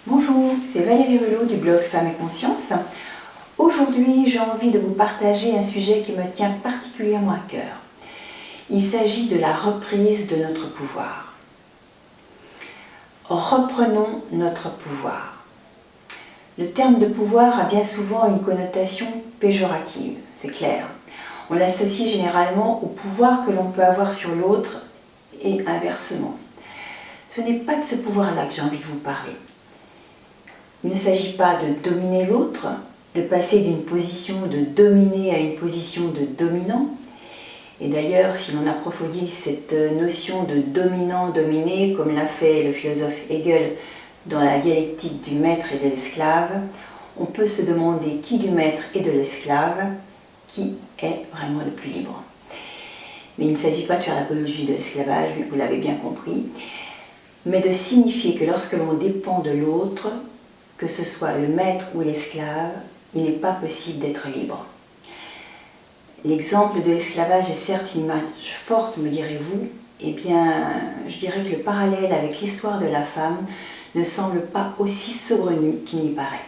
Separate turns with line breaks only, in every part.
Bonjour, c'est Valérie Relot du blog Femmes et Conscience. Aujourd'hui, j'ai envie de vous partager un sujet qui me tient particulièrement à cœur. Il s'agit de la reprise de notre pouvoir. Reprenons notre pouvoir. Le terme de pouvoir a bien souvent une connotation péjorative, c'est clair. On l'associe généralement au pouvoir que l'on peut avoir sur l'autre et inversement. Ce n'est pas de ce pouvoir-là que j'ai envie de vous parler. Il ne s'agit pas de dominer l'autre, de passer d'une position de dominé à une position de dominant. Et d'ailleurs, si l'on approfondit cette notion de dominant-dominé, comme l'a fait le philosophe Hegel dans la dialectique du maître et de l'esclave, on peut se demander qui du maître et de l'esclave, qui est vraiment le plus libre. Mais il ne s'agit pas de faire l'apologie de l'esclavage, vous l'avez bien compris, mais de signifier que lorsque l'on dépend de l'autre, que ce soit le maître ou l'esclave, il n'est pas possible d'être libre. L'exemple de l'esclavage est certes une image forte, me direz-vous. Eh bien, je dirais que le parallèle avec l'histoire de la femme ne semble pas aussi saugrenu qu'il n'y paraît.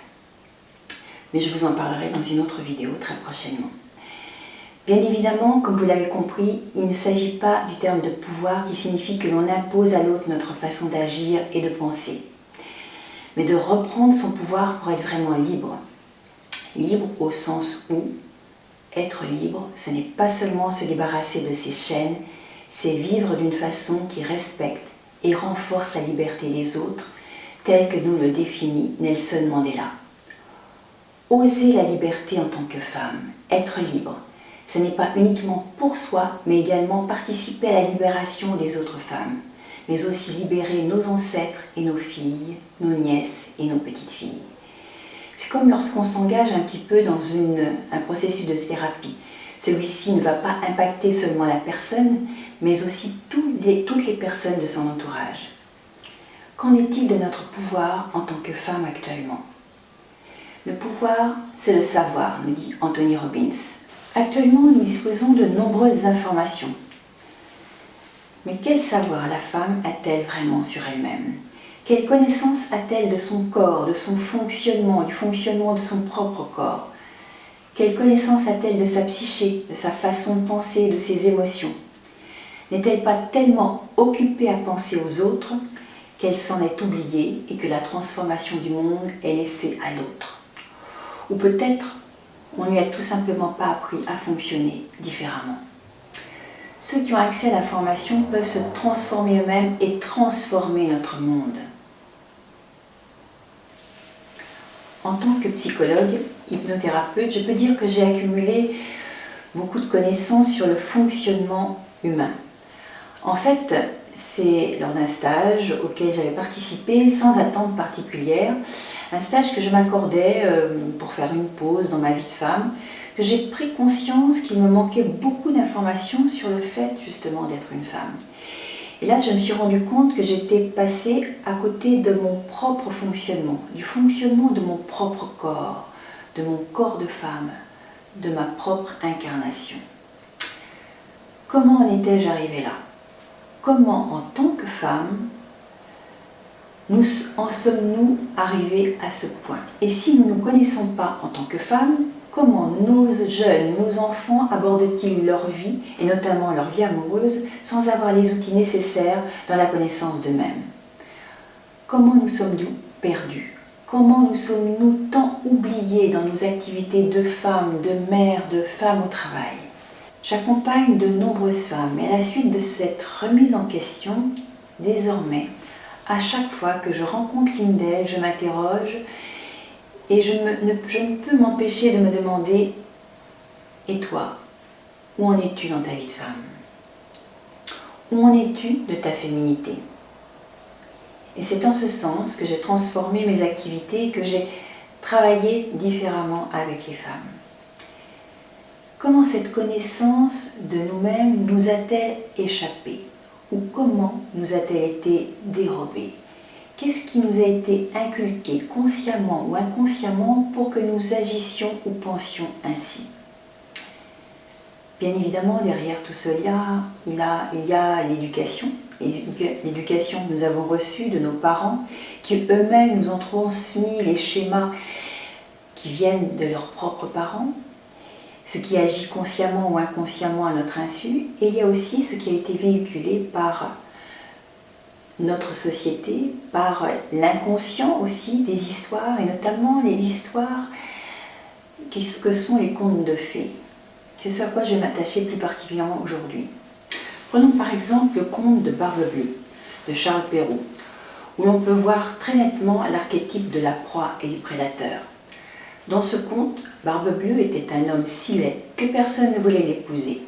Mais je vous en parlerai dans une autre vidéo très prochainement. Bien évidemment, comme vous l'avez compris, il ne s'agit pas du terme de pouvoir qui signifie que l'on impose à l'autre notre façon d'agir et de penser, mais de reprendre son pouvoir pour être vraiment libre. Libre au sens où être libre, ce n'est pas seulement se débarrasser de ses chaînes, c'est vivre d'une façon qui respecte et renforce la liberté des autres, telle que nous le définit Nelson Mandela. Oser la liberté en tant que femme, être libre, ce n'est pas uniquement pour soi, mais également participer à la libération des autres femmes, mais aussi libérer nos ancêtres et nos filles, nos nièces et nos petites filles. C'est comme lorsqu'on s'engage un petit peu dans un processus de thérapie. Celui-ci ne va pas impacter seulement la personne, mais aussi toutes les personnes de son entourage. Qu'en est-il de notre pouvoir en tant que femme actuellement? Le pouvoir, c'est le savoir, nous dit Anthony Robbins. Actuellement, nous disposons de nombreuses informations. Mais quel savoir la femme a-t-elle vraiment sur elle-même? Quelle connaissance a-t-elle de son corps, de son fonctionnement, du fonctionnement de son propre corps? Quelle connaissance a-t-elle de sa psyché, de sa façon de penser, de ses émotions? N'est-elle pas tellement occupée à penser aux autres qu'elle s'en est oubliée et que la transformation du monde est laissée à l'autre? Ou peut-être on ne lui a tout simplement pas appris à fonctionner différemment. Ceux qui ont accès à l'information peuvent se transformer eux-mêmes et transformer notre monde. En tant que psychologue, hypnothérapeute, je peux dire que j'ai accumulé beaucoup de connaissances sur le fonctionnement humain. En fait, c'est lors d'un stage auquel j'avais participé sans attente particulière, un stage que je m'accordais pour faire une pause dans ma vie de femme, que j'ai pris conscience qu'il me manquait beaucoup d'informations sur le fait justement d'être une femme. Et là, je me suis rendu compte que j'étais passée à côté de mon propre fonctionnement, du fonctionnement de mon propre corps, de mon corps de femme, de ma propre incarnation. Comment en étais-je arrivée là? Comment, en tant que femme, en sommes-nous arrivés à ce point? Et si nous ne nous connaissons pas en tant que femmes, comment nos jeunes, nos enfants abordent-ils leur vie, et notamment leur vie amoureuse, sans avoir les outils nécessaires dans la connaissance d'eux-mêmes? Comment nous sommes-nous perdus? Comment nous sommes-nous tant oubliés dans nos activités de femmes, de mères, de femmes au travail? J'accompagne de nombreuses femmes, et à la suite de cette remise en question, désormais, à chaque fois que je rencontre l'une d'elles, je m'interroge et je ne peux m'empêcher de me demander « Et toi, où en es-tu dans ta vie de femme? Où en es-tu de ta féminité ?» Et c'est en ce sens que j'ai transformé mes activités et que j'ai travaillé différemment avec les femmes. Comment cette connaissance de nous-mêmes nous a-t-elle échappé? Ou comment nous a-t-elle été dérobée? Qu'est-ce qui nous a été inculqué consciemment ou inconsciemment pour que nous agissions ou pensions ainsi? Bien évidemment, derrière tout cela, il y a l'éducation. L'éducation que nous avons reçue de nos parents, qui eux-mêmes nous ont transmis les schémas qui viennent de leurs propres parents, ce qui agit consciemment ou inconsciemment à notre insu, et il y a aussi ce qui a été véhiculé par notre société, par l'inconscient aussi des histoires, et notamment les histoires que sont les contes de fées. C'est ce à quoi je vais m'attacher plus particulièrement aujourd'hui. Prenons par exemple le conte de Barbe Bleue, de Charles Perrault, où l'on peut voir très nettement l'archétype de la proie et du prédateur. Dans ce conte, Barbe Bleue était un homme si laid que personne ne voulait l'épouser.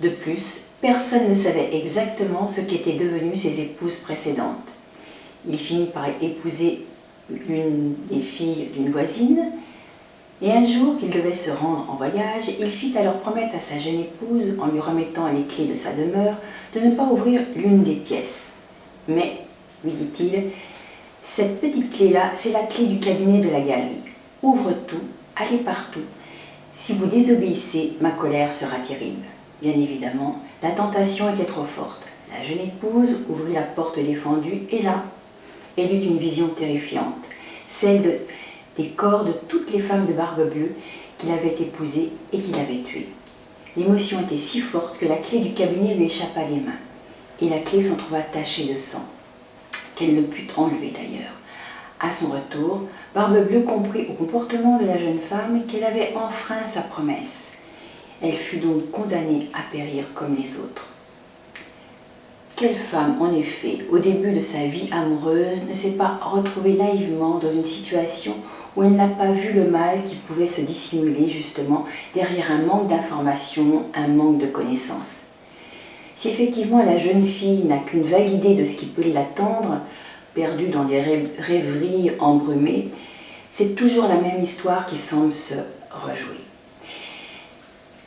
De plus, personne ne savait exactement ce qu'étaient devenues ses épouses précédentes. Il finit par épouser l'une des filles d'une voisine, et un jour qu'il devait se rendre en voyage, il fit alors promettre à sa jeune épouse, en lui remettant les clés de sa demeure, de ne pas ouvrir l'une des pièces. Mais, lui dit-il, cette petite clé-là, c'est la clé du cabinet de la galerie. Ouvre tout, allez partout. Si vous désobéissez, ma colère sera terrible. Bien évidemment, la tentation était trop forte. La jeune épouse ouvrit la porte défendue et là, elle eut une vision terrifiante, celle des corps de toutes les femmes de Barbe Bleue qu'il avait épousées et qu'il avait tuées. L'émotion était si forte que la clé du cabinet lui échappa des mains, et la clé s'en trouva tachée de sang, qu'elle ne put enlever d'ailleurs. À son retour, Barbe Bleue comprit au comportement de la jeune femme qu'elle avait enfreint sa promesse. Elle fut donc condamnée à périr comme les autres. Quelle femme, en effet, au début de sa vie amoureuse, ne s'est pas retrouvée naïvement dans une situation où elle n'a pas vu le mal qui pouvait se dissimuler justement derrière un manque d'information, un manque de connaissances. Si effectivement la jeune fille n'a qu'une vague idée de ce qui peut l'attendre, perdue dans des rêveries embrumées, c'est toujours la même histoire qui semble se rejouer.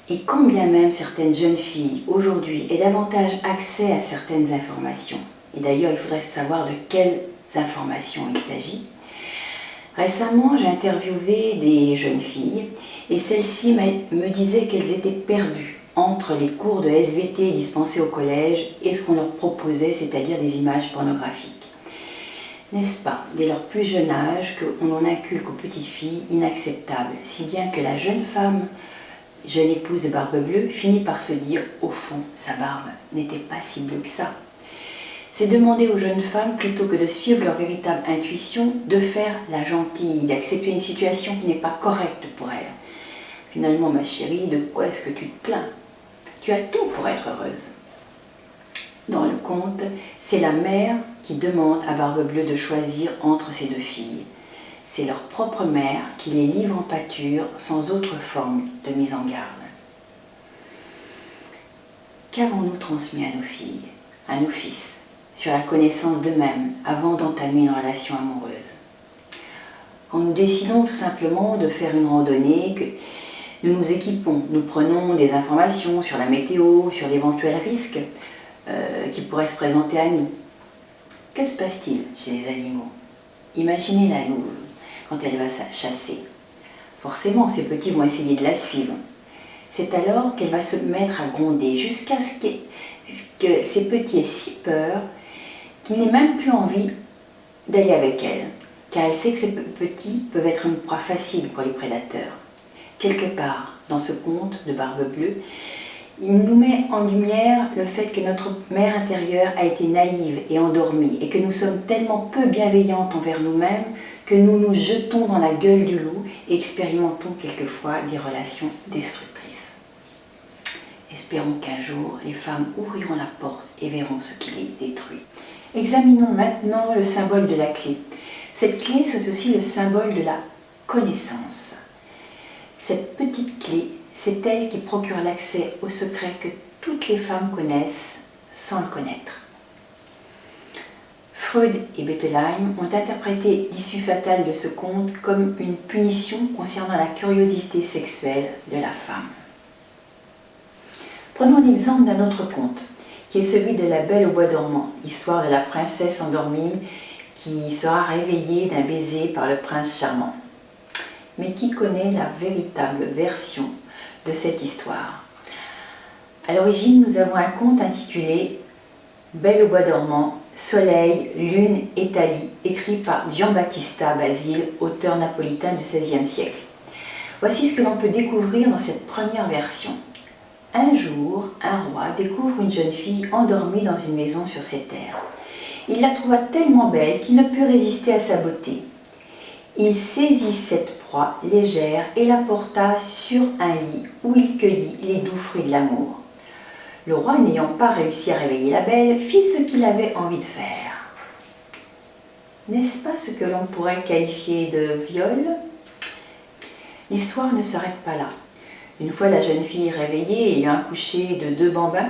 Et quand bien même certaines jeunes filles aujourd'hui aient davantage accès à certaines informations, et d'ailleurs il faudrait savoir de quelles informations il s'agit. Récemment, j'ai interviewé des jeunes filles et celles-ci me disaient qu'elles étaient perdues entre les cours de SVT dispensés au collège et ce qu'on leur proposait, c'est-à-dire des images pornographiques. N'est-ce pas, dès leur plus jeune âge, qu'on en inculque aux petites filles inacceptables, si bien que la jeune femme, jeune épouse de Barbe Bleue, finit par se dire, au fond, sa barbe n'était pas si bleue que ça. C'est demander aux jeunes femmes, plutôt que de suivre leur véritable intuition, de faire la gentille, d'accepter une situation qui n'est pas correcte pour elles. Finalement, ma chérie, de quoi est-ce que tu te plains? Tu as tout pour être heureuse. Dans le conte, c'est la mère qui demande à Barbe Bleue de choisir entre ses deux filles. C'est leur propre mère qui les livre en pâture sans autre forme de mise en garde. Qu'avons-nous transmis à nos filles, à nos fils, sur la connaissance d'eux-mêmes avant d'entamer une relation amoureuse? Quand nous décidons tout simplement de faire une randonnée, que nous nous équipons, nous prenons des informations sur la météo, sur d'éventuels risques qui pourraient se présenter à nous. Que se passe-t-il chez les animaux? Imaginez la louve quand elle va chasser. Forcément, ses petits vont essayer de la suivre. C'est alors qu'elle va se mettre à gronder jusqu'à ce que ses petits aient si peur qu'il n'ait même plus envie d'aller avec elle, car elle sait que ces petits peuvent être une proie facile pour les prédateurs. Quelque part, dans ce conte de Barbe Bleue, il nous met en lumière le fait que notre mère intérieure a été naïve et endormie et que nous sommes tellement peu bienveillantes envers nous-mêmes que nous nous jetons dans la gueule du loup et expérimentons quelquefois des relations destructrices. Espérons qu'un jour, les femmes ouvriront la porte et verront ce qui les détruit. Examinons maintenant le symbole de la clé. Cette clé, c'est aussi le symbole de la connaissance. Cette petite clé, c'est elle qui procure l'accès au secret que toutes les femmes connaissent sans le connaître. Freud et Bettelheim ont interprété l'issue fatale de ce conte comme une punition concernant la curiosité sexuelle de la femme. Prenons l'exemple d'un autre conte, qui est celui de La Belle au bois dormant, l'histoire de la princesse endormie qui sera réveillée d'un baiser par le prince charmant. Mais qui connaît la véritable version de cette histoire? À l'origine, nous avons un conte intitulé Belle au bois dormant, Soleil, Lune et Thalie, écrit par Giambattista Basile, auteur napolitain du XVIe siècle. Voici ce que l'on peut découvrir dans cette première version. Un jour, un roi découvre une jeune fille endormie dans une maison sur ses terres. Il la trouva tellement belle qu'il ne put résister à sa beauté. Il saisit cette proie légère et la porta sur un lit où il cueillit les doux fruits de l'amour. Le roi, n'ayant pas réussi à réveiller la belle, fit ce qu'il avait envie de faire. N'est-ce pas ce que l'on pourrait qualifier de viol? L'histoire ne s'arrête pas là. Une fois la jeune fille réveillée, ayant accouché de 2 bambins,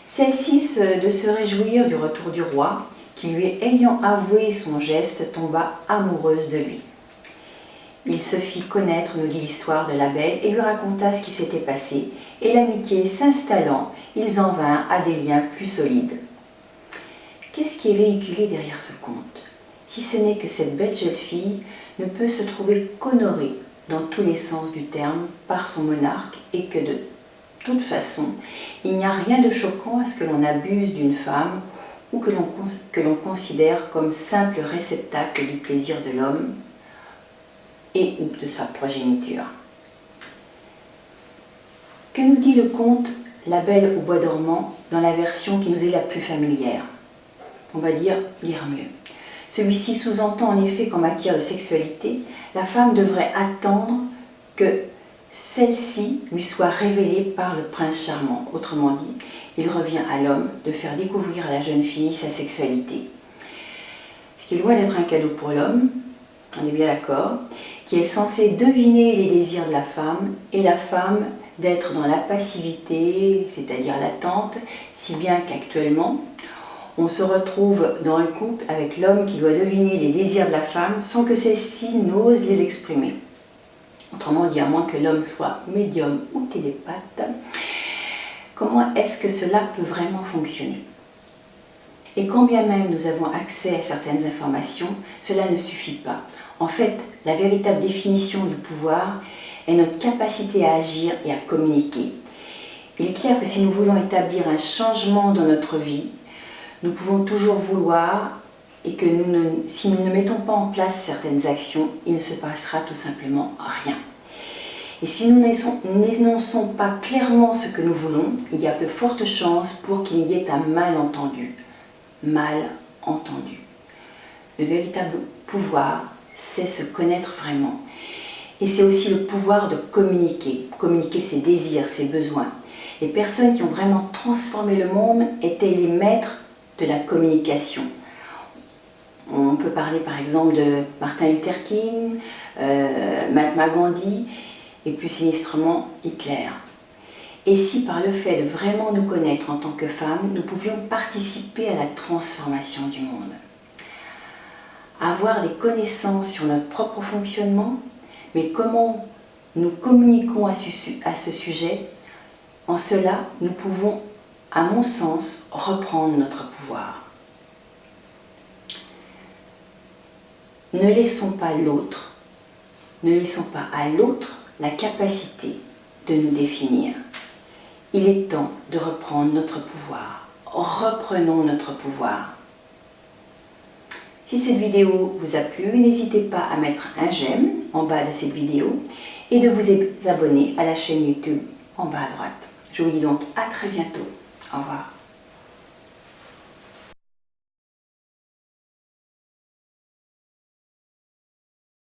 celle-ci, de se réjouir du retour du roi, qui lui ayant avoué son geste, tomba amoureuse de lui. Il se fit connaître, nous dit l'histoire de la belle, et lui raconta ce qui s'était passé, et l'amitié s'installant, ils en vinrent à des liens plus solides. Qu'est-ce qui est véhiculé derrière ce conte? Si ce n'est que cette belle jeune fille ne peut se trouver qu'honorée dans tous les sens du terme par son monarque, et que de toute façon, il n'y a rien de choquant à ce que l'on abuse d'une femme ou que l'on considère comme simple réceptacle du plaisir de l'homme et ou de sa progéniture. Que nous dit le conte La Belle au bois dormant dans la version qui nous est la plus familière? On va dire lire mieux. Celui-ci sous-entend en effet qu'en matière de sexualité, la femme devrait attendre que celle-ci lui soit révélée par le prince charmant. Autrement dit, il revient à l'homme de faire découvrir à la jeune fille sa sexualité. Ce qui est loin d'être un cadeau pour l'homme, on est bien d'accord, qui est censé deviner les désirs de la femme, et la femme d'être dans la passivité, c'est-à-dire l'attente, si bien qu'actuellement, on se retrouve dans le couple avec l'homme qui doit deviner les désirs de la femme sans que celle-ci n'ose les exprimer. Autrement dit, à moins que l'homme soit médium ou télépathe, comment est-ce que cela peut vraiment fonctionner? Et quand bien même nous avons accès à certaines informations, cela ne suffit pas. En fait, la véritable définition du pouvoir est notre capacité à agir et à communiquer. Il est clair que si nous voulons établir un changement dans notre vie, nous pouvons toujours vouloir, et que si nous ne mettons pas en place certaines actions, il ne se passera tout simplement rien. Et si nous n'énonçons pas clairement ce que nous voulons, il y a de fortes chances pour qu'il y ait un malentendu. Mal entendu. Le véritable pouvoir, c'est se connaître vraiment. Et c'est aussi le pouvoir de communiquer ses désirs, ses besoins. Les personnes qui ont vraiment transformé le monde étaient les maîtres de la communication. On peut parler par exemple de Martin Luther King, Mahatma Gandhi et plus sinistrement Hitler. Et si par le fait de vraiment nous connaître en tant que femmes, nous pouvions participer à la transformation du monde. Avoir des connaissances sur notre propre fonctionnement, mais comment nous communiquons à ce sujet, en cela nous pouvons, à mon sens, reprendre notre pouvoir. Ne laissons pas à l'autre la capacité de nous définir. Il est temps de reprendre notre pouvoir. Reprenons notre pouvoir. Si cette vidéo vous a plu, n'hésitez pas à mettre un j'aime en bas de cette vidéo et de vous abonner à la chaîne YouTube en bas à droite. Je vous dis donc à très bientôt. Au revoir.